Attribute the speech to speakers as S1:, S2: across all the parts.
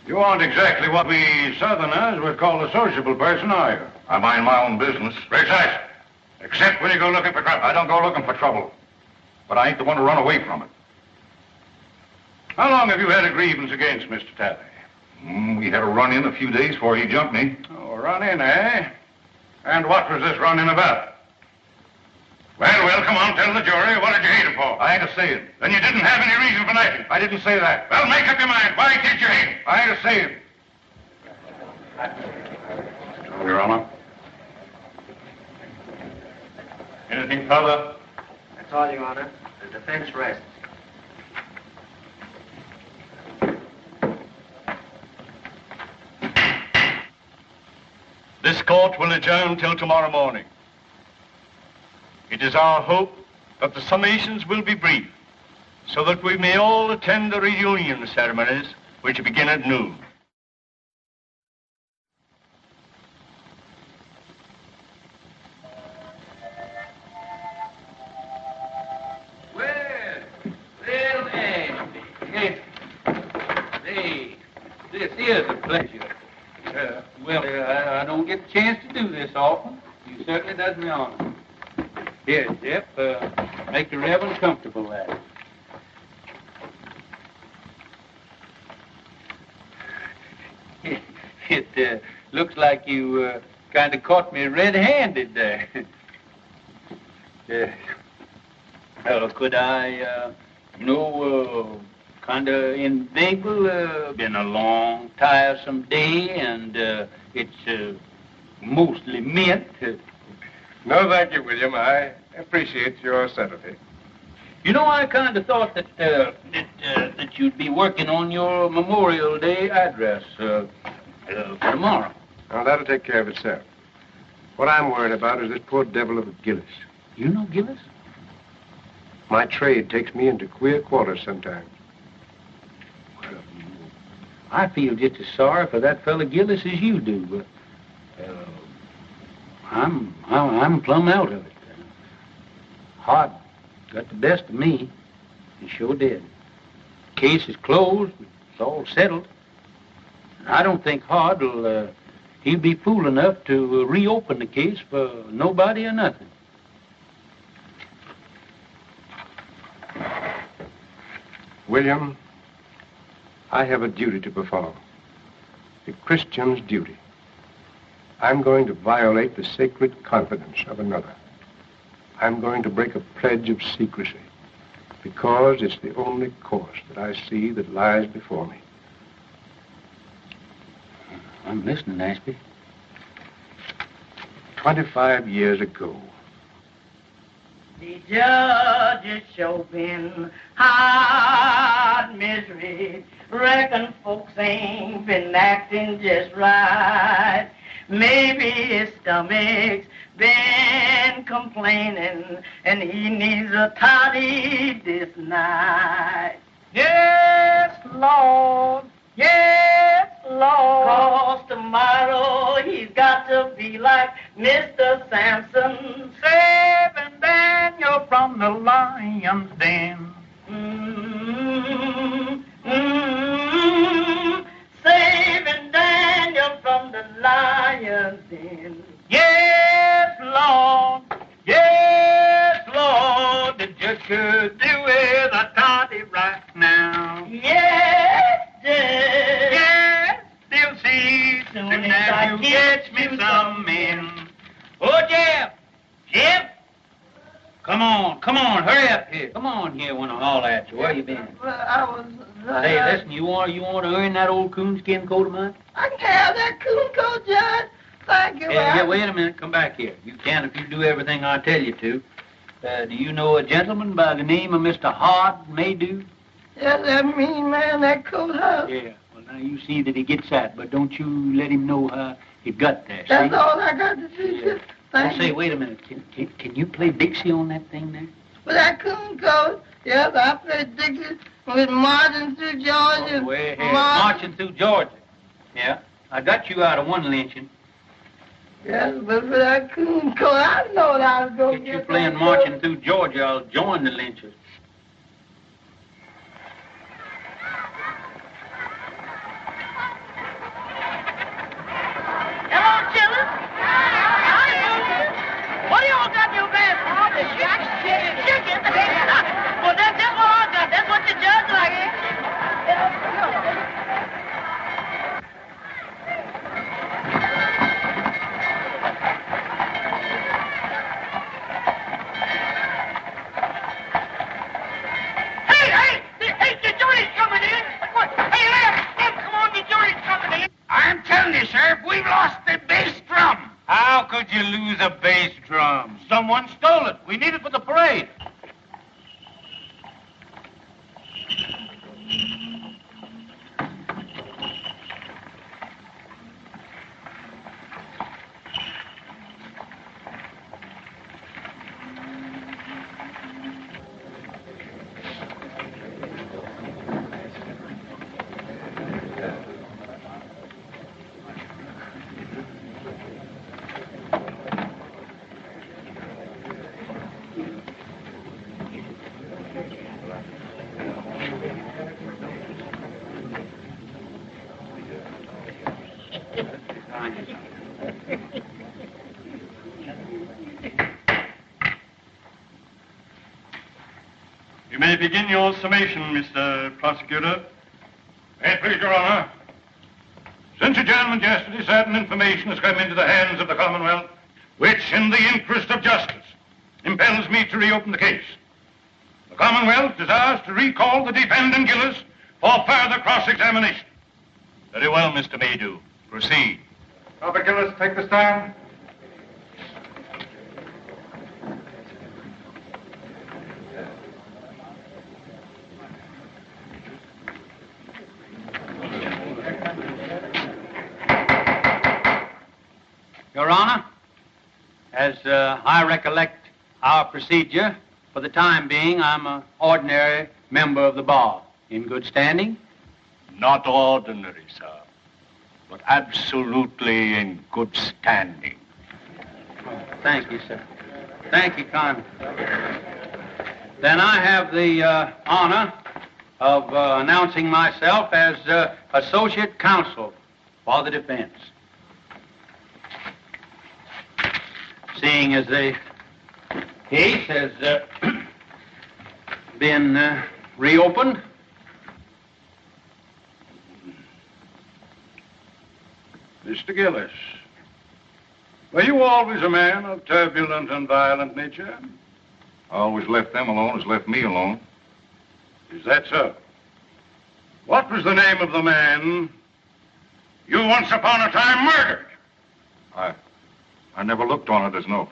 S1: You aren't exactly what we Southerners would call a sociable person, are you?
S2: I mind my own business.
S1: Precise. Except when you go looking for trouble.
S2: I don't go looking for trouble. But I ain't the one to run away from it.
S1: How long have you had a grievance against Mr. Talley?
S2: We had a run-in a few days before he jumped me.
S1: Oh, run-in, eh? And what was this run-in about? Well, come on, tell the jury. What did you hate him for?
S2: I ain't a saying.
S1: Then you didn't have any reason for knifing.
S2: I didn't say that.
S1: Well, make up your mind. Why did you hate him?
S2: I ain't a saying.
S1: Your Honor. Anything further?
S3: That's all, Your Honor. The defense rests.
S4: This court will adjourn till tomorrow morning. It is our hope that the summations will be brief, so that we may all attend the reunion ceremonies, which begin at noon.
S5: Well, Ashley. Hey, this is a pleasure. I don't get the chance to do this often. You certainly does me honor. Here, Jeff, make the Reverend comfortable there. It looks like you kind of caught me red-handed there. Could I, kind of inveigle? Been a long, tiresome day, and it's mostly mint.
S6: No, thank you, William. I appreciate your sympathy.
S5: You know, I kind of thought that that you'd be working on your Memorial Day address for tomorrow.
S6: Now, that'll take care of itself. What I'm worried about is this poor devil of a Gillis.
S5: You know Gillis?
S6: My trade takes me into queer quarters sometimes.
S5: Well, I feel just as sorry for that fella Gillis as you do, but I'm plumb out of it. Hart got the best of me. He sure did. Case is closed. It's all settled. And I don't think Hart will, he'll be fool enough to reopen the case for nobody or nothing.
S6: William, I have a duty to perform. A Christian's duty. I'm going to violate the sacred confidence of another. I'm going to break a pledge of secrecy because it's the only course that I see that lies before me.
S5: I'm listening, Ashby.
S6: 25 years ago,
S7: the judge is showing hard misery. Reckon folks ain't been acting just right. Maybe his stomach's been complaining and he needs a toddy this night. Yes, Lord. Yes, Lord. 'Cause tomorrow he's got to be like Mr. Samson, saving Daniel from the lion's den. Saving Daniel from the lion's den. Yes, Lord. Yes, Lord. The judge could do with a toddy right now. Yes, Judge. Yes, they'll see soon as you catch me some men. Oh, Jeff. Jeff. Come on, hurry up here. Come on here when I holler at you. Where you been?
S8: Well, I was...
S7: Hey, listen, you want to earn that old coonskin coat of mine?
S8: I can have that coon coat, Judge. Thank you.
S7: Yeah, wait a minute. Come back here. You can if you do everything I tell you to. Do you know a gentleman by the name of Mr. Hart Maydew?
S8: Yes, that mean man, that coat house.
S7: Yeah. Well, now you see that he gets that, but don't you let him know how he got there.
S8: That's
S7: see?
S8: all I got to see.
S7: Yeah.
S8: Thank you.
S7: Say, wait a minute. Can you play Dixie on that thing there?
S8: With that coon coat, yes, I played Dixie with Marching Through Georgia.
S7: Oh, way ahead. Marching Through Georgia. Yeah. I got you out of one lynching.
S8: Yes, but for that coon coat, I know what I was going to
S7: get you playing Marching Through Georgia, I'll join the lynchers.
S4: you lose a bass drum?
S5: Someone stole it. We need it for the parade.
S4: You may begin your summation, Mr. Prosecutor.
S1: May it please your honor. Since adjournment yesterday, certain information has come into the hands of the Commonwealth, which, in the interest of justice, impels me to reopen the case. The Commonwealth desires to recall the defendant Gillis for further cross-examination.
S4: Very well, Mr. Maydew. Proceed.
S2: Robert Gillis, take the stand.
S5: Your Honor, as I recollect our procedure, for the time being, I'm an ordinary member of the bar. In good standing?
S4: Not ordinary, sir, but absolutely in good standing.
S5: Thank you, sir. Thank you kindly. Then I have the honor of announcing myself as Associate Counsel for the defense. Seeing as the case has been reopened,
S1: Mr. Gillis, were you always a man of turbulent and violent nature?
S2: I always left them alone as left me alone.
S1: Is that so? What was the name of the man you once upon a time murdered?
S2: I never looked on it as no,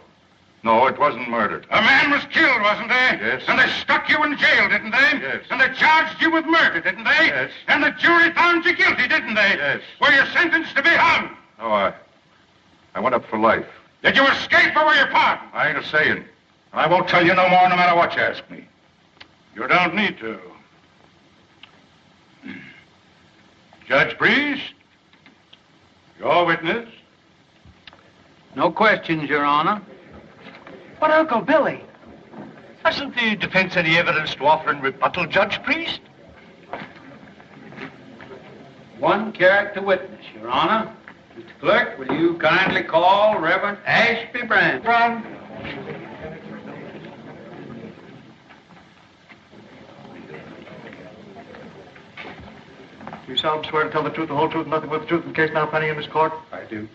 S2: it wasn't murdered.
S1: A man was killed, wasn't he?
S2: Yes.
S1: And they stuck you in jail, didn't they?
S2: Yes.
S1: And they charged you with murder, didn't they?
S2: Yes.
S1: And the jury found you guilty, didn't they?
S2: Yes.
S1: Were you sentenced to be hung?
S2: No, I went up for life.
S1: Did you escape or were you pardoned?
S2: I ain't a-saying. I won't tell you no more no matter what you ask me.
S1: You don't need to. Judge Priest, your witness.
S5: no questions, Your Honor.
S4: But, Uncle Billy, hasn't the defense any evidence to offer in rebuttal, Judge Priest?
S5: One character witness, Your Honor. Mr. Clerk, will you kindly call Reverend Ashby Brand?
S3: You solemnly swear to tell the truth, the whole truth, and nothing but the truth in the case now pending in this court?
S6: I do.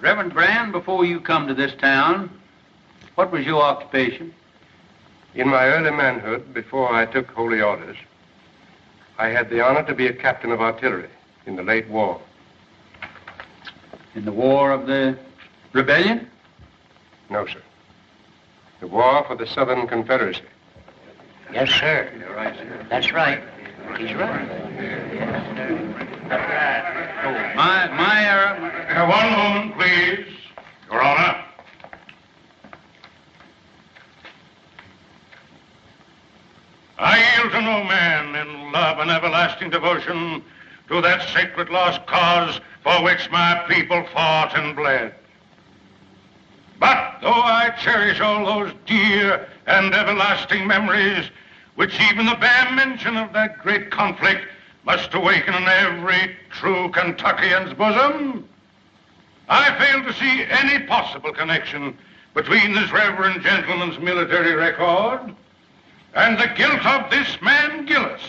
S5: Reverend Brand, before you come to this town, what was your occupation?
S6: In my early manhood, before I took holy orders, I had the honor to be a captain of artillery in the late war.
S5: In the War of the Rebellion?
S6: No, sir. The war for the Southern Confederacy.
S3: Yes, sir. You're right, sir. That's right. He's right.
S5: My error.
S1: One moment, please, Your Honor. I yield to no man in love and everlasting devotion to that sacred lost cause for which my people fought and bled. But though I cherish all those dear and everlasting memories, which even the bare mention of that great conflict must awaken in every true Kentuckian's bosom, I fail to see any possible connection between this reverend gentleman's military record and the guilt of this man Gillis.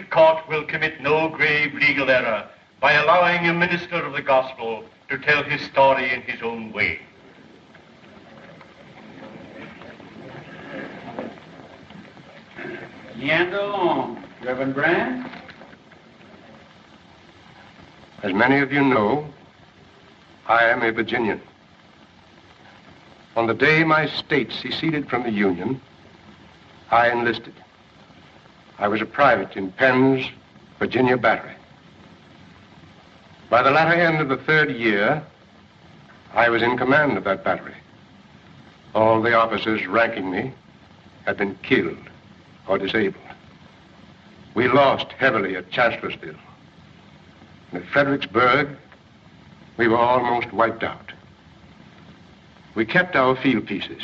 S4: District Court will commit no grave legal error by allowing a minister of the gospel to tell his story in his own way.
S5: Meander along, Reverend Brand.
S6: As many of you know, I am a Virginian. On the day my state seceded from the Union, I enlisted. I was a private in Penn's Virginia Battery. By the latter end of the 3rd year, I was in command of that battery. All the officers ranking me had been killed or disabled. We lost heavily at Chancellorsville. And at Fredericksburg, we were almost wiped out. We kept our field pieces.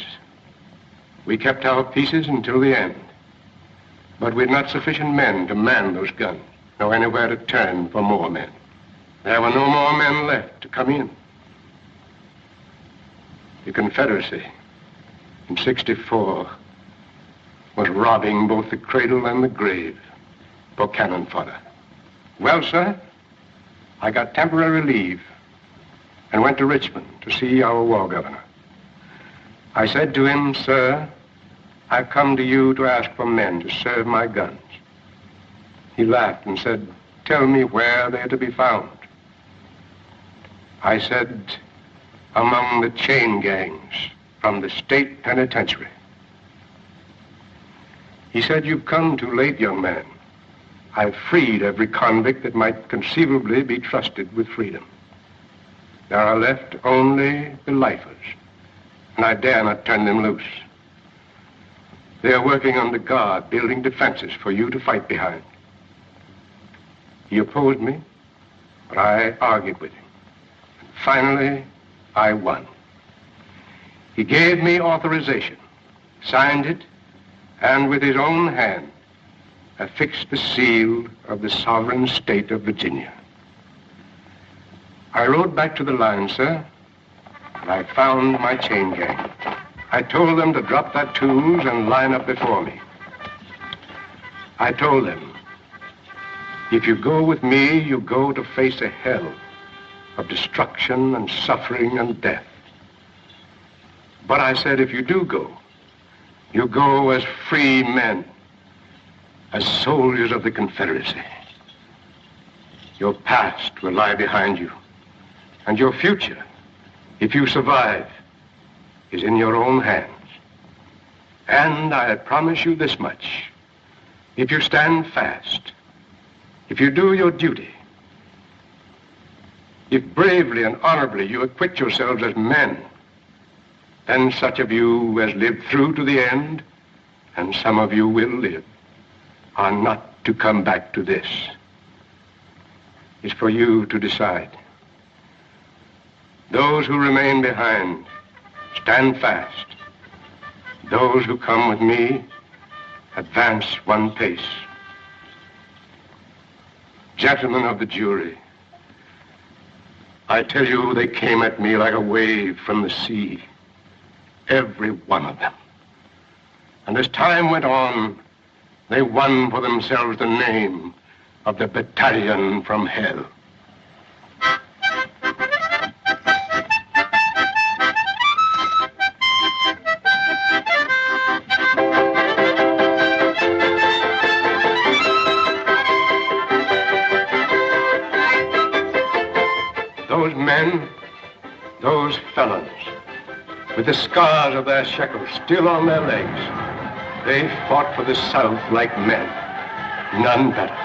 S6: We kept our pieces until the end. But we had not sufficient men to man those guns, nor anywhere to turn for more men. There were no more men left to come in. The Confederacy in '64 was robbing both the cradle and the grave for cannon fodder. Well, sir, I got temporary leave and went to Richmond to see our war governor. I said to him, "Sir, I've come to you to ask for men to serve my guns." He laughed and said, "Tell me where they're to be found." I said, "Among the chain gangs from the state penitentiary." He said, "You've come too late, young man. I've freed every convict that might conceivably be trusted with freedom. There are left only the lifers, and I dare not turn them loose. They are working under guard, building defenses for you to fight behind." He opposed me, but I argued with him. And finally, I won. He gave me authorization, signed it, and with his own hand affixed the seal of the sovereign state of Virginia. I rode back to the line, sir, and I found my chain gang. I told them to drop their tools and line up before me. I told them, if you go with me, you go to face a hell of destruction and suffering and death. But I said, if you do go, you go as free men, as soldiers of the Confederacy. Your past will lie behind you, and your future, if you survive, is in your own hands. And I promise you this much: if you stand fast, if you do your duty, if bravely and honorably you acquit yourselves as men, then such of you as live through to the end, and some of you will live, are not to come back to this. It's for you to decide. Those who remain behind, stand fast. Those who come with me, advance one pace. Gentlemen of the jury, I tell you, they came at me like a wave from the sea. Every one of them. And as time went on, they won for themselves the name of the battalion from hell. Those men, those felons, with the scars of their shekels still on their legs, they fought for the South like men, none better.